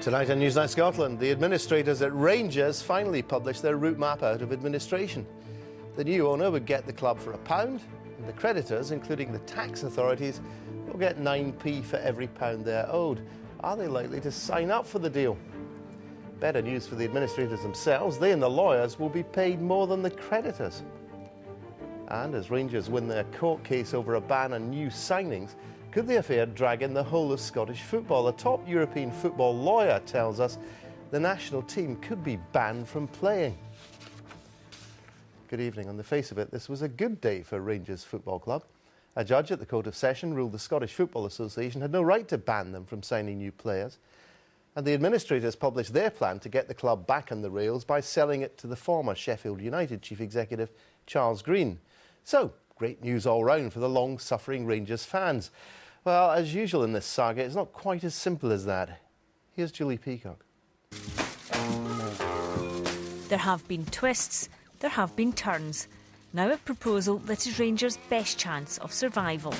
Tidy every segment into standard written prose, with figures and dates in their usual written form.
Tonight on Newsnight Scotland, the administrators at Rangers finally published their route map out of administration. The new owner would get the club for £1, and the creditors, including the tax authorities, will get 9p for every £1 they're owed. Are they likely to sign up for the deal? Better news for the administrators themselves. They and the lawyers will be paid more than the creditors. And as Rangers win their court case over a ban on new signings, could the affair drag in the whole of Scottish football? A top European football lawyer tells us the national team could be banned from playing. Good evening. On the face of it, this was a good day for Rangers Football Club. A judge at the Court of Session ruled the Scottish Football Association had no right to ban them from signing new players. And the administrators published their plan to get the club back on the rails by selling it to the former Sheffield United chief executive, Charles Green. So, great news all round for the long-suffering Rangers fans. Well, as usual in this saga, it's not quite as simple as that. Here's Julie Peacock. There have been twists, there have been turns. Now a proposal that is Rangers' best chance of survival.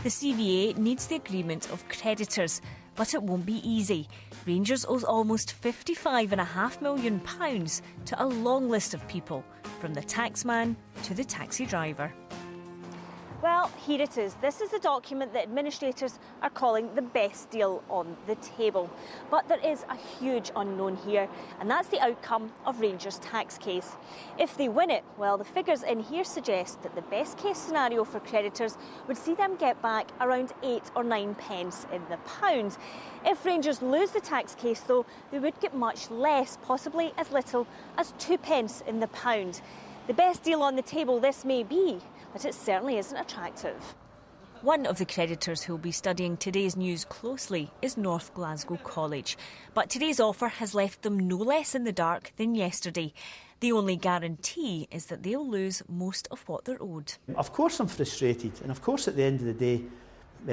The CVA needs the agreement of creditors, but it won't be easy. Rangers owes almost £55.5 million to a long list of people, from the taxman to the taxi driver. Well, here it is. This is the document that administrators are calling the best deal on the table. But there is a huge unknown here, and that's the outcome of Rangers' tax case. If they win it, well, the figures in here suggest that the best case scenario for creditors would see them get back around 8 or 9 pence in the pound. If Rangers lose the tax case, though, they would get much less, possibly as little as 2 pence in the pound. The best deal on the table this may be, but it certainly isn't attractive. One of the creditors who will be studying today's news closely is North Glasgow College. But today's offer has left them no less in the dark than yesterday. The only guarantee is that they'll lose most of what they're owed. Of course I'm frustrated, and of course at the end of the day,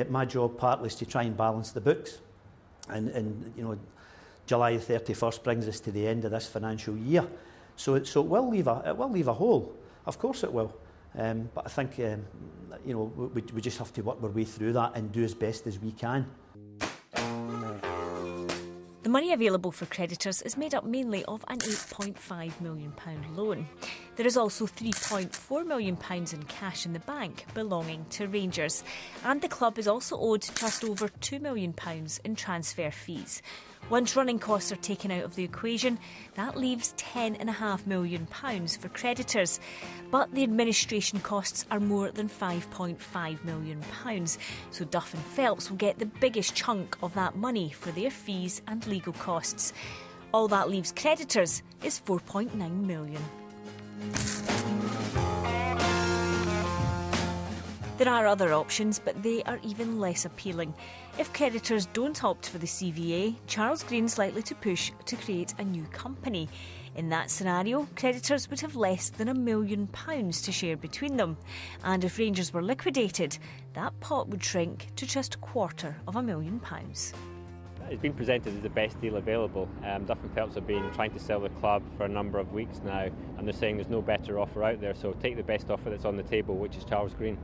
my job partly is to try and balance the books. And you know, July 31st brings us to the end of this financial year. So it will leave a hole. Of course it will. But I think you know, we just have to work our way through that and do as best as we can. The money available for creditors is made up mainly of an £8.5 million loan. There is also £3.4 million in cash in the bank belonging to Rangers. And the club is also owed just over £2 million in transfer fees. Once running costs are taken out of the equation, that leaves £10.5 million for creditors. But the administration costs are more than £5.5 million. So Duff and Phelps will get the biggest chunk of that money for their fees and legal costs. All that leaves creditors is £4.9 million. There are other options, but they are even less appealing. If creditors don't opt for the CVA, Charles Green's likely to push to create a new company. In that scenario, creditors would have less than £1 million to share between them. And if Rangers were liquidated, that pot would shrink to just £250,000. It's been presented as the best deal available. Duff and Phelps have been trying to sell the club for a number of weeks now, and they're saying there's no better offer out there, so take the best offer that's on the table, which is Charles Green.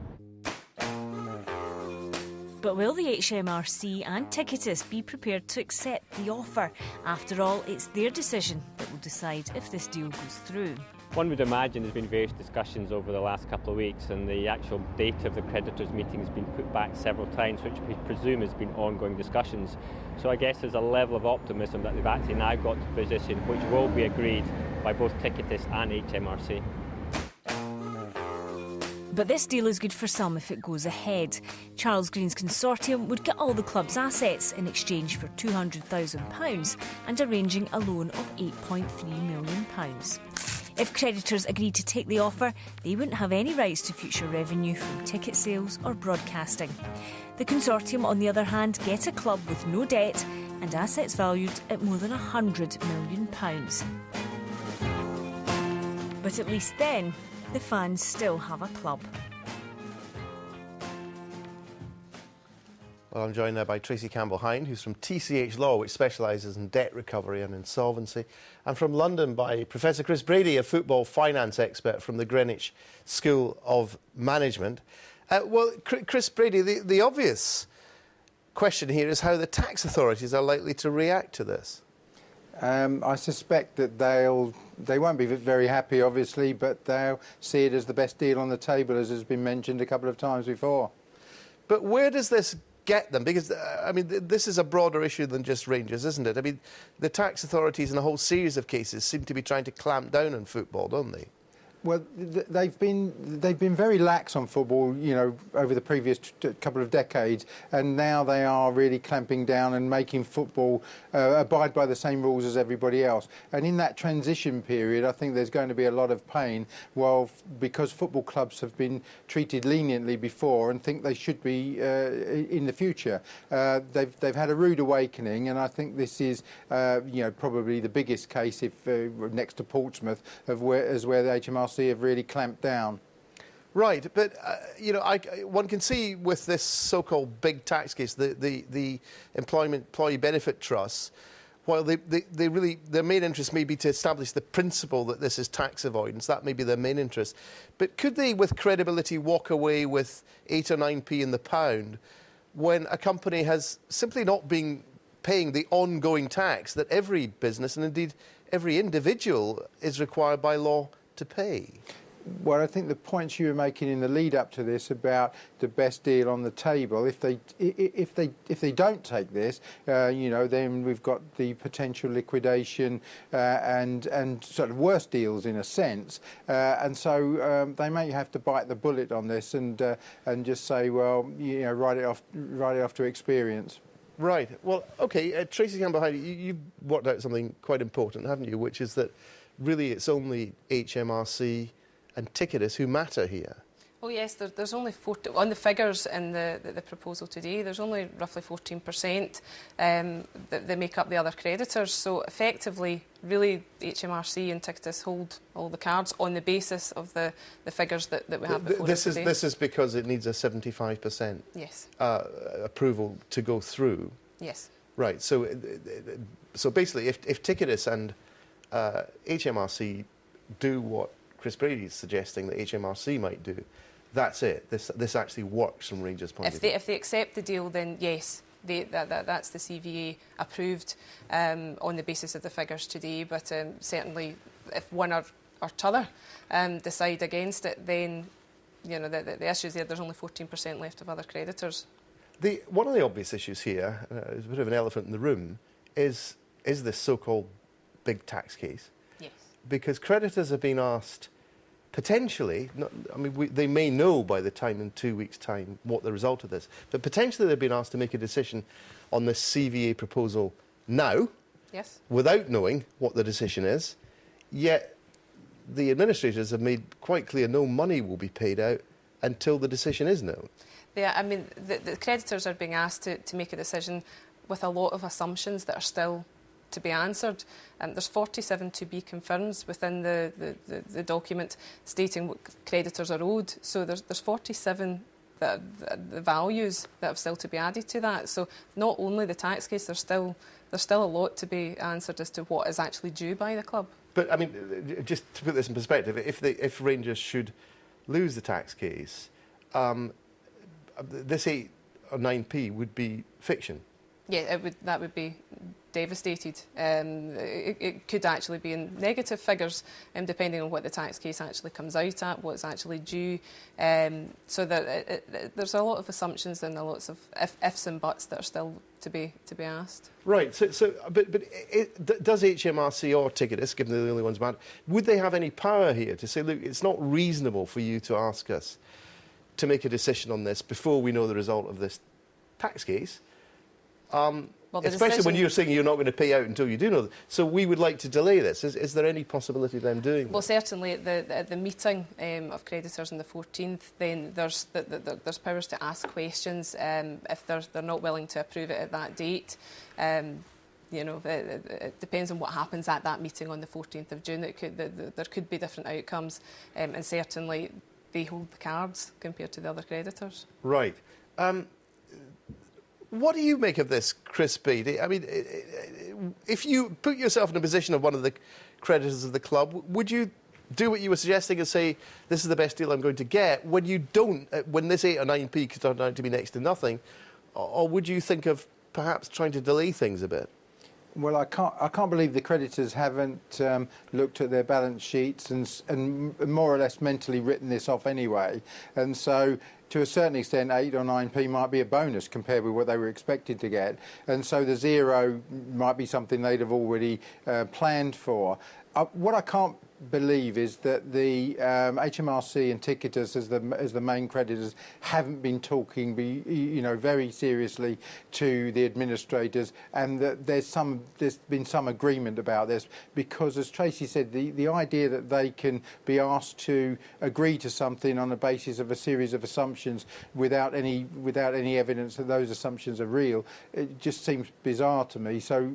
But will the HMRC and Ticketus be prepared to accept the offer? After all, it's their decision that will decide if this deal goes through. One would imagine there's been various discussions over the last couple of weeks, and the actual date of the creditors' meeting has been put back several times, which we presume has been ongoing discussions. So I guess there's a level of optimism that they've actually now got to a position which will be agreed by both Ticketus and HMRC. But this deal is good for some if it goes ahead. Charles Green's consortium would get all the club's assets in exchange for £200,000 and arranging a loan of £8.3 million. If creditors agreed to take the offer, they wouldn't have any rights to future revenue from ticket sales or broadcasting. The consortium, on the other hand, get a club with no debt and assets valued at more than £100 million. But at least then, the fans still have a club. Well, I'm joined now by Tracy Campbell-Hind, who's from TCH Law, which specialises in debt recovery and insolvency, and from London by Professor Chris Brady, a football finance expert from the Greenwich School of Management. Well, Chris Brady, the obvious question here is how the tax authorities are likely to react to this. I suspect that they won't be very happy, obviously, but they'll see it as the best deal on the table, as has been mentioned a couple of times before. But where does this get them? Because, I mean, this is a broader issue than just Rangers, isn't it? I mean, the tax authorities in a whole series of cases seem to be trying to clamp down on football, don't they? Well, they've been very lax on football, you know, over the previous couple of decades, and now they are really clamping down and making football abide by the same rules as everybody else. And in that transition period, I think there's going to be a lot of pain. Well, because football clubs have been treated leniently before and think they should be in the future, they've had a rude awakening, and I think this is, you know, probably the biggest case, if next to Portsmouth, of where the HMRC have really clamped down. Right, but you know, one can see with this so-called big tax case, the employee benefit trusts, while their main interest may be to establish the principle that this is tax avoidance, that may be their main interest. But could they, with credibility, walk away with 8 or 9p in the pound when a company has simply not been paying the ongoing tax that every business and indeed every individual is required by law to pay? Well, I think the points you were making in the lead up to this about the best deal on the table, if they don't take this, you know, then we've got the potential liquidation and sort of worse deals in a sense, and so they may have to bite the bullet on this and just say, well, you know, write it off to experience. Right. Well, OK, Tracy Campbell, you've worked out something quite important, haven't you, which is that really it's only HMRC and Ticketus who matter here. Oh yes, there's only 40, on the figures in the proposal today, there's only roughly 14% that make up the other creditors. So effectively, really, HMRC and Ticketus hold all the cards on the basis of the figures that we have before us today. This is because it needs a 75% yes. Approval to go through. Yes. Right. So basically, if Ticketus and HMRC do what Chris Brady is suggesting that HMRC might do, that's it. This actually works from Rangers' point of view. If they accept the deal, then yes, that's the CVA approved on the basis of the figures today. But certainly, if one or t'other decide against it, then you know the issue is there's only 14% left of other creditors. One of the obvious issues here, is a bit of an elephant in the room, is this so-called big tax case. Yes. Because creditors have been asked, potentially, they may know by the time in 2 weeks' time what the result of this, but potentially they've been asked to make a decision on this CVA proposal now, yes, without knowing what the decision is, yet the administrators have made quite clear no money will be paid out until the decision is known. Yeah, I mean, the creditors are being asked to make a decision with a lot of assumptions that are still to be answered. There's 47 to be confirmed within the document stating what creditors are owed. So there's 47 the values that have still to be added to that. So not only the tax case, there's still a lot to be answered as to what is actually due by the club. But I mean, just to put this in perspective, if Rangers should lose the tax case, this 8 or 9p would be fiction. Yeah, that would be devastated. It could actually be in negative figures, depending on what the tax case actually comes out at, what's actually due. So that there's a lot of assumptions and lots of ifs and buts that are still to be asked. Right. But does HMRC or Ticketus, given they're the only ones mad, would they have any power here to say, look, it's not reasonable for you to ask us to make a decision on this before we know the result of this tax case? Well, especially when you're saying you're not going to pay out until you do know. So we would like to delay this. Is there any possibility of them doing that? Well, certainly at the meeting of creditors on the 14th, then there's powers to ask questions if they're not willing to approve it at that date. You know, it depends on what happens at that meeting on the 14th of June. There could be different outcomes, and certainly they hold the cards compared to the other creditors. Right. What do you make of this, Chris Beattie? I mean, if you put yourself in a position of one of the creditors of the club, would you do what you were suggesting and say, this is the best deal I'm going to get, when you don't, when this 8 or 9p could turn out to be next to nothing? or would you think of perhaps trying to delay things a bit? Well, I can't believe the creditors haven't looked at their balance sheets and more or less mentally written this off anyway. And so, to a certain extent, 8 or 9p might be a bonus compared with what they were expected to get. And so the zero might be something they'd have already planned for. What I can't believe is that the HMRC and Ticketus as the main creditors haven't been talking very seriously to the administrators, and that there's been some agreement about this, because as Tracy said, the idea that they can be asked to agree to something on the basis of a series of assumptions without any evidence that those assumptions are real, it just seems bizarre to me. So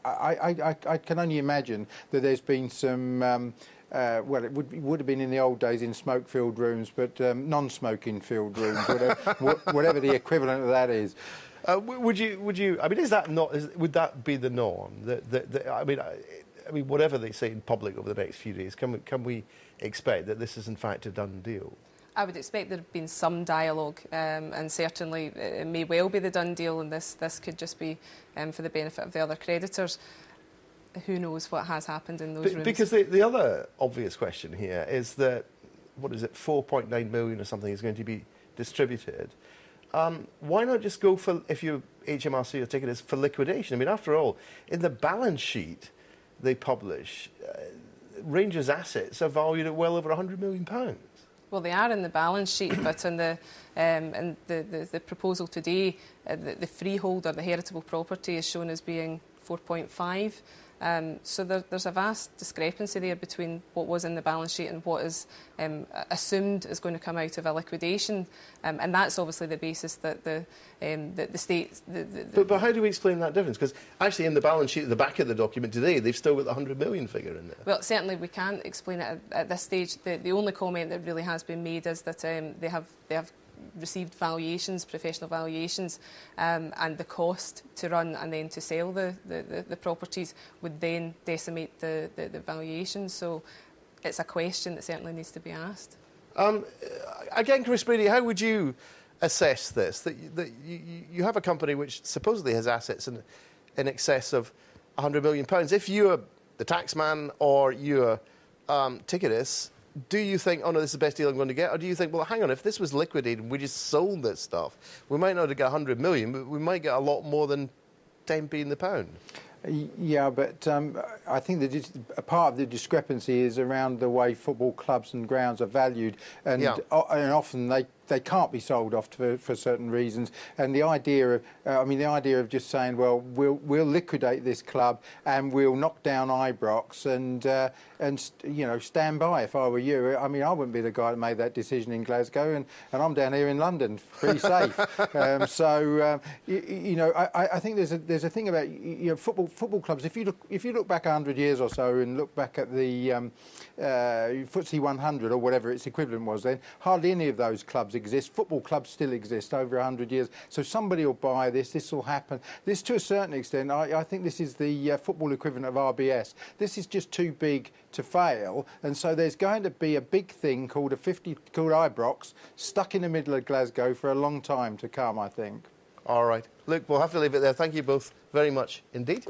I can only imagine that there's been some, well, it would have been in the old days in smoke-filled rooms, but non-smoking filled rooms, whatever the equivalent of that is. Would you? I mean, is that not? Would that be the norm? I mean, whatever they say in public over the next few days, can we expect that this is in fact a done deal? I would expect there have been some dialogue, and certainly it may well be the done deal, and this could just be for the benefit of the other creditors. Who knows what has happened in those rooms? Because the other obvious question here is that, what is it, 4.9 million or something is going to be distributed. Why not just go for, if you HMRC or Ticketus, for liquidation? I mean, after all, in the balance sheet they publish, Rangers' assets are valued at well over £100 million. Well, they are in the balance sheet, but in the proposal today, the freeholder, the heritable property, is shown as being 4.5. So there's a vast discrepancy there between what was in the balance sheet and what is assumed is going to come out of a liquidation, and that's obviously the basis that the state. But how do we explain that difference? Because actually, in the balance sheet at the back of the document today, they've still got the 100 million figure in there. Well, certainly we can't explain it at this stage. The only comment that really has been made is that they have received valuations, professional valuations, and the cost to run and then to sell the properties would then decimate the valuation. So it's a question that certainly needs to be asked. Again, Chris Brady, how would you assess this? That you have a company which supposedly has assets in excess of £100 million. If you're the taxman or you're Ticketus, do you think, oh no, this is the best deal I'm going to get? Or do you think, well, hang on, if this was liquidated and we just sold this stuff, we might not have got 100 million, but we might get a lot more than 10p in the pound? Yeah, but I think a part of the discrepancy is around the way football clubs and grounds are valued, and often they can't be sold off for certain reasons. And the idea of just saying, well, we'll liquidate this club and we'll knock down Ibrox and stand by. If I were you, I mean, I wouldn't be the guy that made that decision in Glasgow, and I'm down here in London, pretty safe. I think there's a thing about football clubs. If you look back 100 years or so and look back at the FTSE 100 or whatever its equivalent was then, hardly any of those clubs exist. Football clubs still exist over 100 years. So somebody will buy this. This will happen. This, to a certain extent, I think this is the football equivalent of RBS. This is just too big to fail, and so there's going to be a big thing called Ibrox stuck in the middle of Glasgow for a long time to come, I think. All right. Look, we'll have to leave it there. Thank you both very much indeed.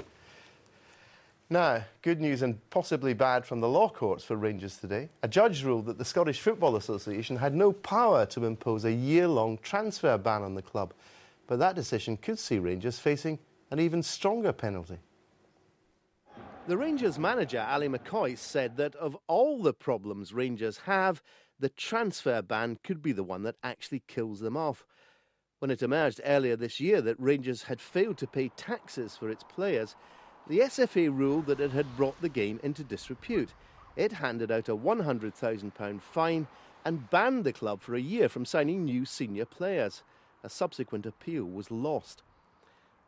Now, good news and possibly bad from the law courts for Rangers today. A judge ruled that the Scottish Football Association had no power to impose a year-long transfer ban on the club, but that decision could see Rangers facing an even stronger penalty. The Rangers manager, Ali McCoy, said that of all the problems Rangers have, the transfer ban could be the one that actually kills them off. When it emerged earlier this year that Rangers had failed to pay taxes for its players, the SFA ruled that it had brought the game into disrepute. It handed out a £100,000 fine and banned the club for a year from signing new senior players. A subsequent appeal was lost.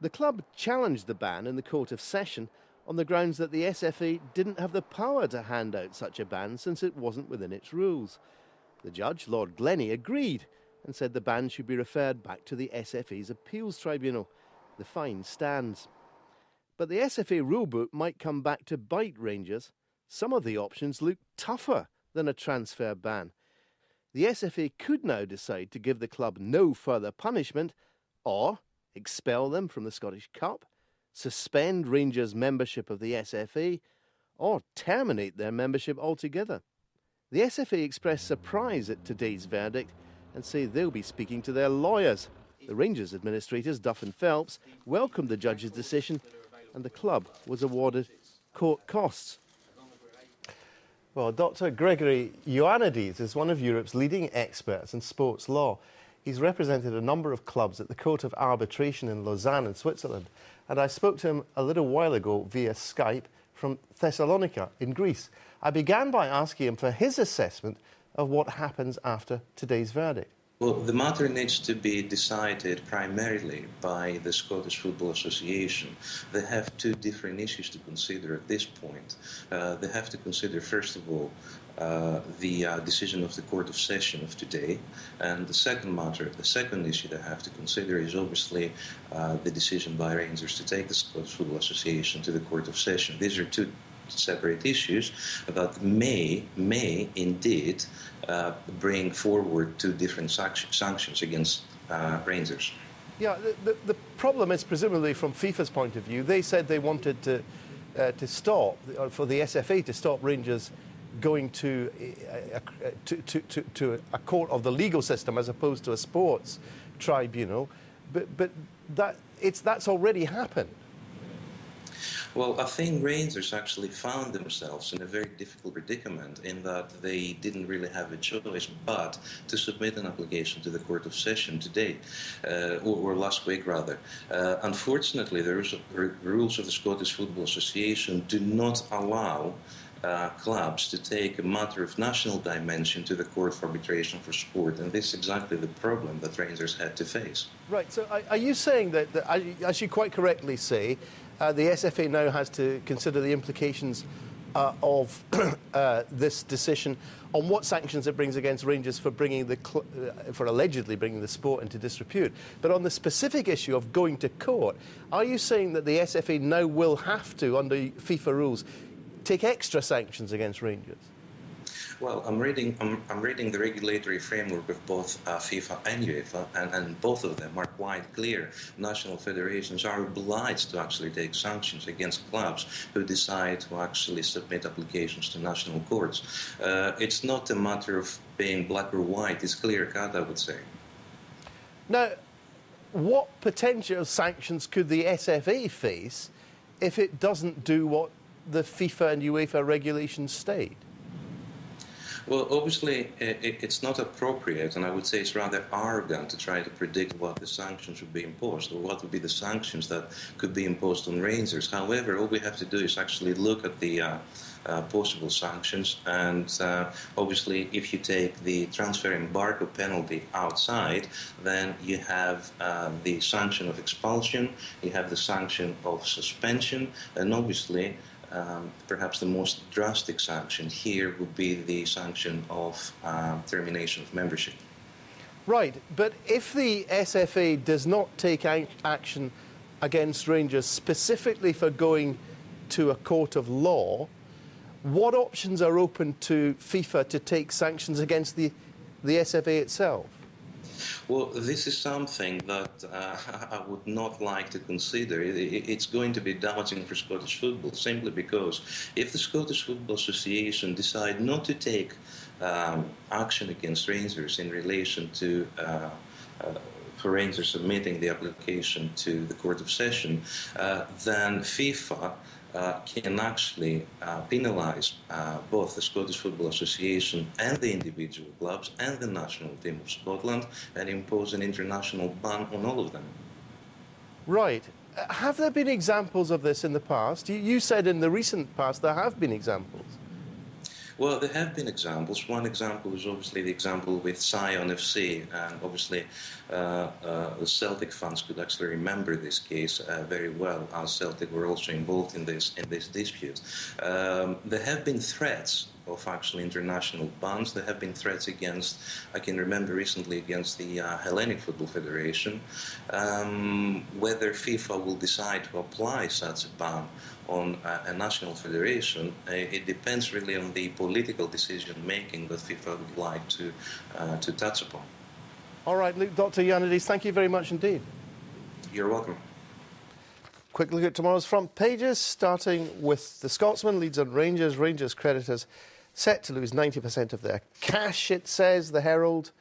The club challenged the ban in the Court of Session on the grounds that the SFA didn't have the power to hand out such a ban since it wasn't within its rules. The judge, Lord Glennie, agreed and said the ban should be referred back to the SFA's appeals tribunal. The fine stands. But the SFA rulebook might come back to bite Rangers. Some of the options look tougher than a transfer ban. The SFA could now decide to give the club no further punishment or expel them from the Scottish Cup, suspend Rangers' membership of the SFA, or terminate their membership altogether. The SFA expressed surprise at today's verdict and say they'll be speaking to their lawyers. The Rangers administrators, Duff and Phelps, welcomed the judge's decision and the club was awarded court costs. Well, Dr. Gregory Ioannidis is one of Europe's leading experts in sports law. He's represented a number of clubs at the Court of Arbitration in Lausanne in Switzerland, and I spoke to him a little while ago via Skype from Thessalonica in Greece. I began by asking him for his assessment of what happens after today's verdict. Well, the matter needs to be decided primarily by the Scottish Football Association. They have two different issues to consider at this point. They have to consider, first of all, the decision of the Court of Session of today. And the second issue they have to consider is obviously the decision by Rangers to take the Scottish Football Association to the Court of Session. These are two separate issues that may indeed bring forward two different sanctions against Rangers. Yeah, the problem is presumably from FIFA's point of view. They said they wanted to stop, or for the SFA to stop Rangers going to a court of the legal system as opposed to a sports tribunal, but that's already happened. Well, I think Rangers actually found themselves in a very difficult predicament in that they didn't really have a choice but to submit an application to the Court of Session today, or last week rather. Unfortunately, the rules of the Scottish Football Association do not allow clubs to take a matter of national dimension to the Court of Arbitration for Sport, and this is exactly the problem that Rangers had to face. Right, so are you saying that as you quite correctly say, the SFA now has to consider the implications of this decision on what sanctions it brings against Rangers for allegedly bringing the sport into disrepute. But on the specific issue of going to court, are you saying that the SFA now will have to, under FIFA rules, take extra sanctions against Rangers? Well, I'm reading the regulatory framework of both FIFA and UEFA, and both of them are quite clear. National federations are obliged to actually take sanctions against clubs who decide to actually submit applications to national courts. It's not a matter of being black or white, it's clear-cut, I would say. Now, what potential sanctions could the SFA face if it doesn't do what the FIFA and UEFA regulations state? Well, obviously, it's not appropriate, and I would say it's rather arrogant to try to predict what the sanctions would be imposed or what would be the sanctions that could be imposed on Rangers. However, all we have to do is actually look at the possible sanctions, and obviously, if you take the transfer embargo penalty outside, then you have the sanction of expulsion, you have the sanction of suspension, and obviously, perhaps the most drastic sanction here would be the sanction of termination of membership. Right, but if the SFA does not take action against Rangers specifically for going to a court of law, what options are open to FIFA to take sanctions against the SFA itself? Well, this is something that I would not like to consider. It's going to be damaging for Scottish football, simply because if the Scottish Football Association decide not to take action against Rangers in relation to for Rangers submitting the application to the Court of Session, then FIFA can actually penalise both the Scottish Football Association and the individual clubs and the national team of Scotland and impose an international ban on all of them. Right. Have there been examples of this in the past? You said in the recent past there have been examples. Well, there have been examples. One example is obviously the example with Sion FC, and obviously the Celtic fans could actually remember this case very well, as Celtic were also involved in this dispute. There have been threats of actually international bans. There have been threats against, I can remember recently, against the Hellenic Football Federation. Whether FIFA will decide to apply such a ban on a national federation, it depends really on the political decision-making that FIFA would like to touch upon. All right, Luke, Dr. Ioannidis, thank you very much indeed. You're welcome. Quick look at tomorrow's front pages, starting with the Scotsman leads on Rangers. Rangers creditors set to lose 90% of their cash, it says. The Herald.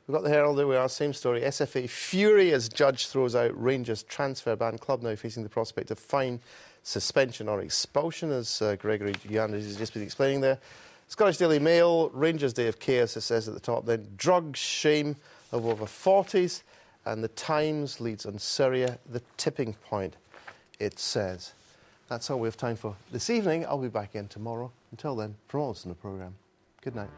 We've got the Herald, there we are, same story. SFA fury as judge throws out Rangers transfer ban. Club now facing the prospect of fine, suspension or expulsion, as Gregory has just been explaining there. Scottish Daily Mail, Rangers Day of Chaos, it says at the top. Then drugs shame of over 40s. And the Times leads on Syria, the tipping point, it says. That's all we have time for this evening. I'll be back in tomorrow. Until then, from all of us in the programme, good night.